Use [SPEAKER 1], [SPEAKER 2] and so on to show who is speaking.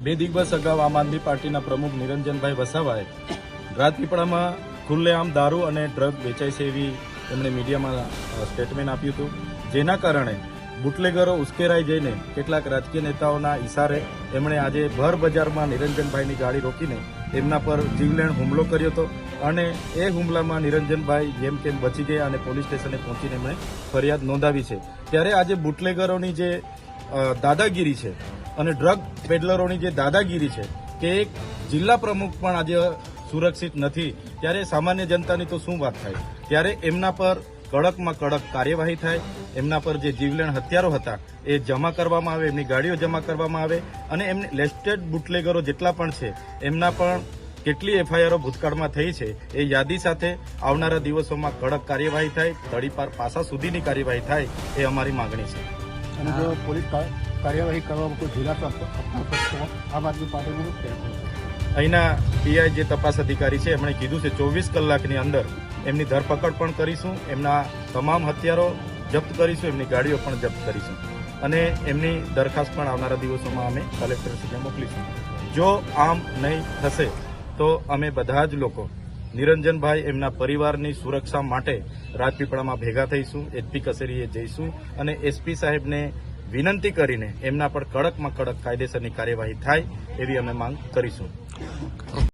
[SPEAKER 1] બે દિવસ અગાઉ આમ આદમી પાર્ટીના પ્રમુખ નિરંજનભાઈ વસાવાએ રાજપીપળામાં ખુલ્લેઆમ દારૂ અને ડ્રગ વેચાય છે એવી એમણે મીડિયામાં સ્ટેટમેન્ટ આપ્યું હતું, જેના કારણે બુટલેગરો ઉશ્કેરાઈ જઈને કેટલાક રાજકીય નેતાઓના ઇશારે એમણે આજે ભર બજારમાં નિરંજનભાઈની ગાડી રોકીને તેમના પર જીવલેણ હુમલો કર્યો હતો અને એ હુમલામાં નિરંજનભાઈ જેમ કેમ બચી ગયા અને પોલીસ સ્ટેશને પહોંચીને એમણે ફરિયાદ નોંધાવી છે। ત્યારે આજે બુટલેગરોની જે દાદાગીરી છે અને ડ્રગ પેડલરોની જે દાદાગીરી છે કે એક જિલ્લા પ્રમુખ પણ આજે સુરક્ષિત નથી, ત્યારે સામાન્ય જનતાની તો શું વાત થાય। ત્યારે એમના પર કડકમાં કડક કાર્યવાહી થાય, એમના પર જે જીવલેણ હથિયારો હતા એ જમા કરવામાં આવે, એમની ગાડીઓ જમા કરવામાં આવે અને એમને લેસ્ટેડ બુટલેગરો જેટલા પણ છે એમના પણ કેટલી એફઆઈઆરો ભૂતકાળમાં થઈ છે એ યાદી સાથે આવનારા દિવસોમાં કડક કાર્યવાહી થાય, તડીપાર પાસા સુધીની કાર્યવાહી થાય એ અમારી માંગણી છે।
[SPEAKER 2] અને જો પોલીસ કાર્યવાહી કરવામાં કોઈ ઢીલાસો આપતો આમ આદમી પાર્ટીનું કહેવું છે?
[SPEAKER 1] અહીંના પીઆઈ જે તપાસ અધિકારી છે એમણે કીધું છે 24 કલાકની અંદર એમની ધરપકડ પણ કરીશું, એમના તમામ હથિયારો જપ્ત કરીશું, એમની ગાડીઓ પણ જપ્ત કરીશું અને એમની દરખાસ્ત પણ આવનારા દિવસોમાં અમે કલેક્ટરશ્રીને મોકલીશું। જો આમ નહીં થશે તો અમે બધા જ લોકો નિરંજનભાઈ એમના પરિવારની સુરક્ષા માટે રાજપીપળામાં ભેગા થઈશું, એસપી કચેરીએ જઈશું અને એસપી સાહેબને વિનંતી કરીને એમના પર કડકમાં કડક કાયદેસરની કાર્યવાહી થાય એવી અમે માંગ કરીશું।